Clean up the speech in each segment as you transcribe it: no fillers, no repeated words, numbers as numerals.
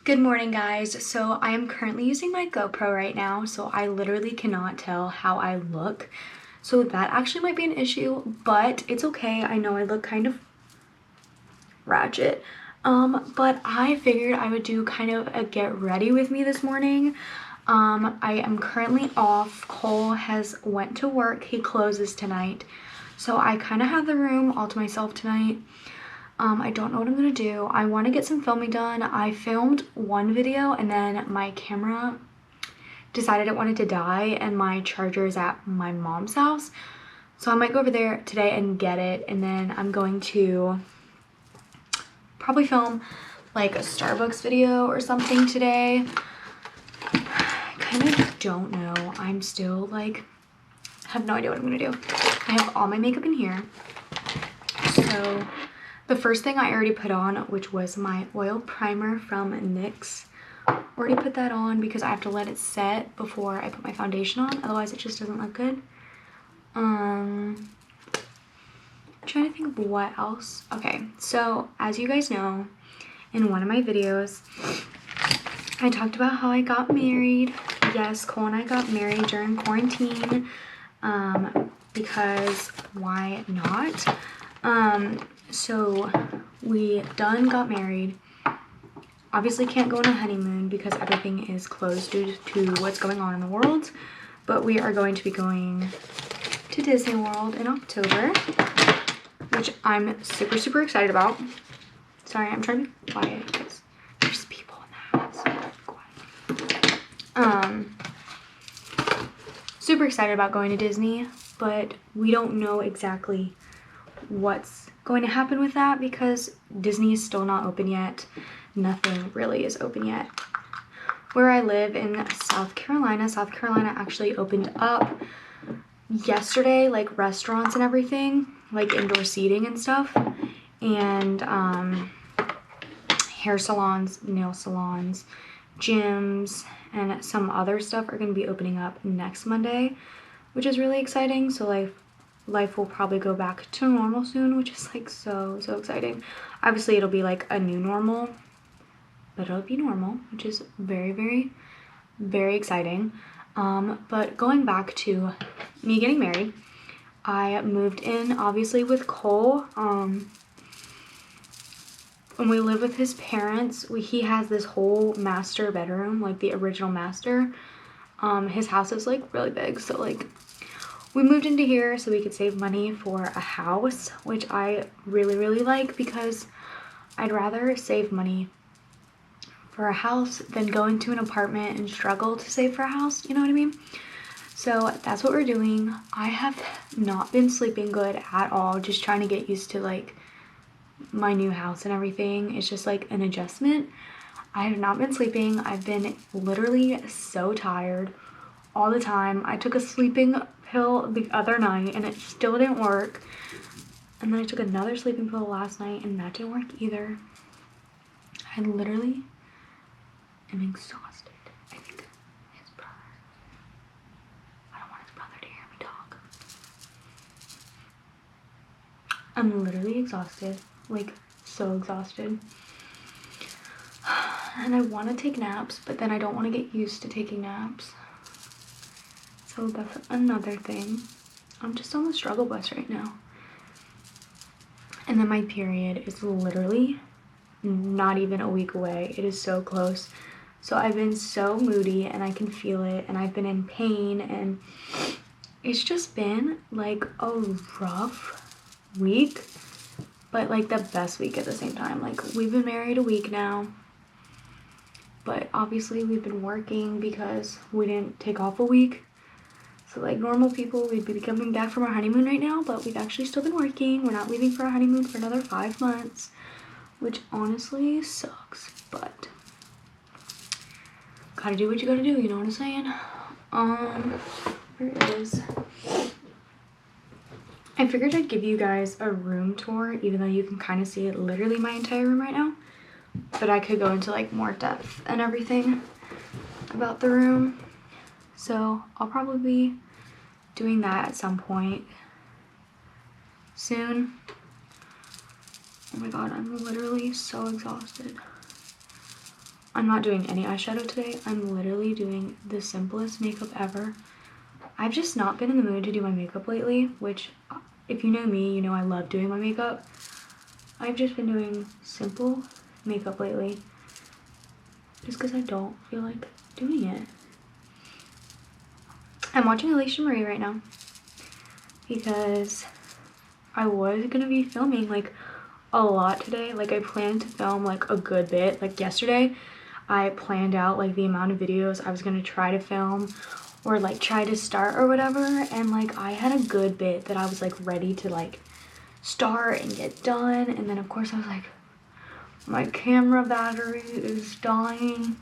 Good morning, guys. So I am currently using my GoPro right now, so I literally cannot tell how I look. So that actually might be an issue, but it's okay. I know I look kind of ratchet. But I figured I would do kind of a get ready with me this morning. I am currently off. Cole has went to work. He closes tonight. So I kind of have the room all to myself tonight. I don't know what I'm gonna do. I want to get some filming done. I filmed one video and then my camera decided it wanted to die and my charger is at my mom's house. So I might go over there today and get it, and then I'm going to probably film like a Starbucks video or something today. I kind of don't know. I'm still like, have no idea what I'm gonna do. I have all my makeup in here. So the first thing I already put on, which was my oil primer from NYX. Already put that on because I have to let it set before I put my foundation on, otherwise it just doesn't look good. I'm trying to think of what else. Okay, so as you guys know, in one of my videos, I talked about how I got married. Yes, Cole and I got married during quarantine, because why not? So we done got married. Obviously can't go on a honeymoon because everything is closed due to what's going on in the world, but we are going to be going to Disney World in October, which I'm super excited about. Sorry, I'm trying to be quiet because there's people in the house. Quiet. Super excited about going to Disney, but we don't know exactly what's going to happen with that because Disney is still not open yet. Nothing really is open yet. Where I live in South Carolina actually opened up yesterday, like restaurants and everything, like indoor seating and stuff, and hair salons, nail salons, gyms, and some other stuff are going to be opening up next Monday, which is really exciting. So like life will probably go back to normal soon, which is like so exciting. Obviously it'll be like a new normal, but it'll be normal, which is very exciting. But going back to me getting married, I moved in obviously with Cole. When we live with his parents, he has this whole master bedroom, like the original master. His house is like really big, so like we moved into here so we could save money for a house, which I really like because I'd rather save money for a house than go into an apartment and struggle to save for a house, you know what I mean? So that's what we're doing. I have not been sleeping good at all, just trying to get used to like my new house and everything. It's just like an adjustment. I have not been sleeping. I've been literally so tired all the time. I took a sleeping pill the other night and it still didn't work. And then I took another sleeping pill last night and that didn't work either. I literally am exhausted. I think his brother. I don't want his brother to hear me talk. I'm literally exhausted. Like, so exhausted. And I want to take naps, but then I don't want to get used to taking naps. So that's another thing. I'm just on the struggle bus right now. And then my period is literally not even a week away. It is so close. So I've been so moody and I can feel it, and I've been in pain, and it's just been like a rough week, but like the best week at the same time. Like we've been married a week now, but obviously we've been working because we didn't take off a week. So like normal people, we'd be coming back from our honeymoon right now, but we've actually still been working. We're not leaving for our honeymoon for another 5 months, which honestly sucks, but gotta do what you gotta do, you know what I'm saying? Where is... I figured I'd give you guys a room tour, even though you can kind of see it literally my entire room right now, but I could go into like more depth and everything about the room. So I'll probably be doing that at some point soon. Oh my god, I'm literally so exhausted. I'm not doing any eyeshadow today. I'm literally doing the simplest makeup ever. I've just not been in the mood to do my makeup lately, which if you know me, you know I love doing my makeup. I've just been doing simple makeup lately just because I don't feel like doing it. I'm watching Alisha Marie right now because I was gonna be filming like a lot today. Like I planned to film like a good bit. Like yesterday I planned out like the amount of videos I was gonna try to film or like try to start or whatever, and like I had a good bit that I was like ready to like start and get done, and then of course I was like, my camera battery is dying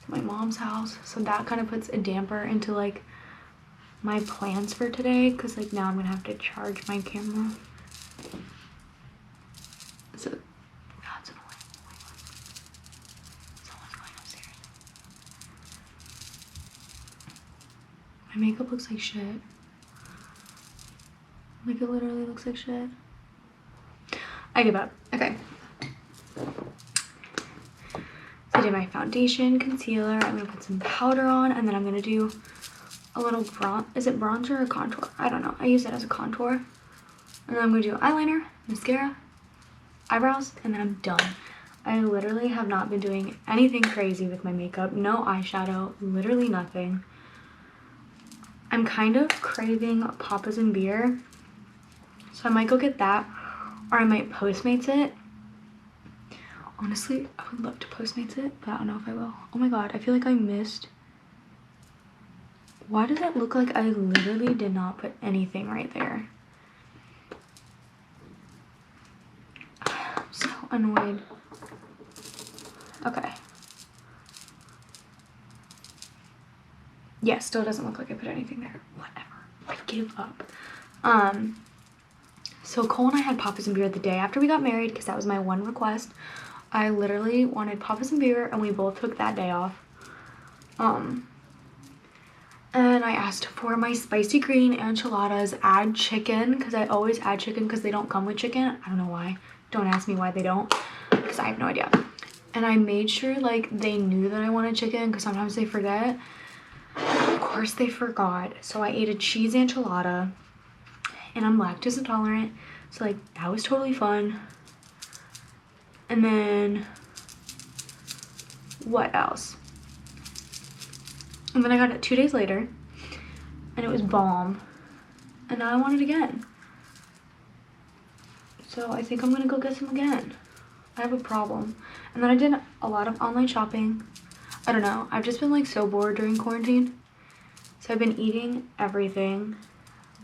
at my mom's house, so that kind of puts a damper into like my plans for today, because like now I'm gonna have to charge my camera. So that's annoying. Someone's going upstairs. My makeup looks like shit. Like it literally looks like shit. I give up. Okay. So I did my foundation, concealer. I'm gonna put some powder on, and then I'm gonna do a little is it bronzer or contour? I don't know. I use it as a contour. And then I'm gonna do eyeliner, mascara, eyebrows, and then I'm done. I literally have not been doing anything crazy with my makeup. No eyeshadow, literally nothing. I'm kind of craving Papa's and beer, so I might go get that, or I might Postmates it. Honestly, I would love to Postmates it, but I don't know if I will. Oh my god, I feel like I missed. Why does it look like I literally did not put anything right there? I'm so annoyed. Okay. Yeah, still doesn't look like I put anything there. Whatever. I give up. So Cole and I had Papa's and beer the day after we got married, because that was my one request. I literally wanted Papa's and beer, and we both took that day off. And I asked for my spicy green enchiladas, add chicken, because I always add chicken because they don't come with chicken. I don't know why. Don't ask me why they don't, because I have no idea. And I made sure like they knew that I wanted chicken, because sometimes they forget. Of course they forgot. So I ate a cheese enchilada, and I'm lactose intolerant, so like that was totally fun. And then what else? And then I got it 2 days later, and it was bomb, and now I want it again. So I think I'm gonna go get some again. I have a problem. And then I did a lot of online shopping. I don't know, I've just been like so bored during quarantine. So I've been eating everything,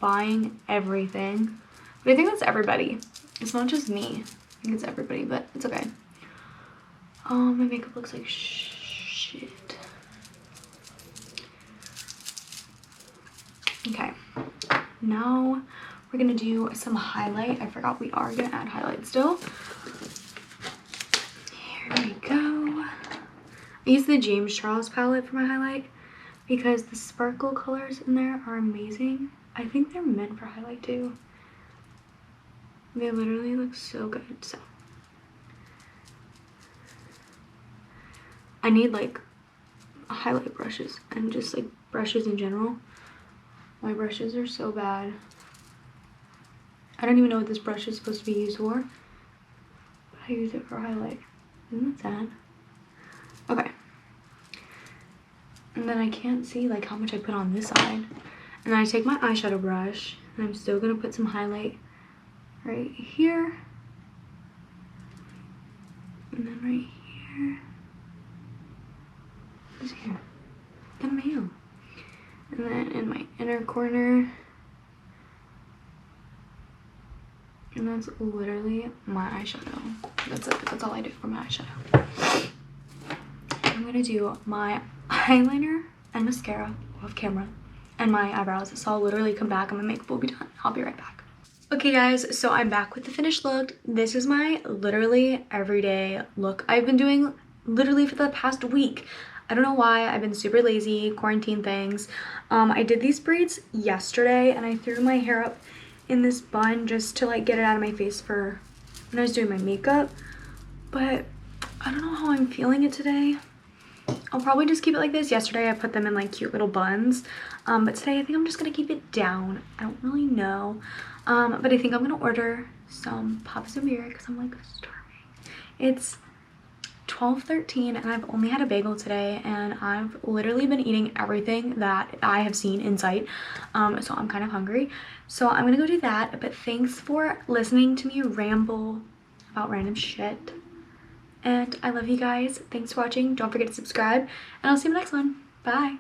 buying everything. But I think that's everybody. It's not just me. I think it's everybody, but it's okay. My makeup looks like shit. Okay, now we're gonna do some highlight. I forgot we are gonna add highlight still. Here we go. I use the James Charles palette for my highlight because the sparkle colors in there are amazing. I think they're meant for highlight too. They literally look so good. So I need like highlight brushes and just like brushes in general. My brushes are so bad. I don't even know what this brush is supposed to be used for, but I use it for highlight. Isn't that sad? Okay. And then I can't see like how much I put on this side. And then I take my eyeshadow brush, and I'm still gonna put some highlight right here. And then right here. What's here? Damelio. And then in my inner corner. And that's literally my eyeshadow. That's it. That's all I do for my eyeshadow. I'm gonna do my eyeliner and mascara off camera and my eyebrows. So I'll literally come back and my makeup will be done. I'll be right back. Okay guys, so I'm back with the finished look. This is my literally everyday look I've been doing literally for the past week. I don't know why. I've been super lazy, quarantine things. I did these braids yesterday, and I threw my hair up in this bun just to like get it out of my face for when I was doing my makeup. But I don't know how I'm feeling it today. I'll probably just keep it like this. Yesterday I put them in like cute little buns, but today I think I'm just gonna keep it down. I don't really know, but I think I'm gonna order some Papa's beer because I'm like starving. It's 12:13 and I've only had a bagel today, and I've literally been eating everything that I have seen in sight, so I'm kind of hungry. So I'm gonna go do that, but thanks for listening to me ramble about random shit. And I love you guys. Thanks for watching. Don't forget to subscribe, and I'll see you in the next one. Bye.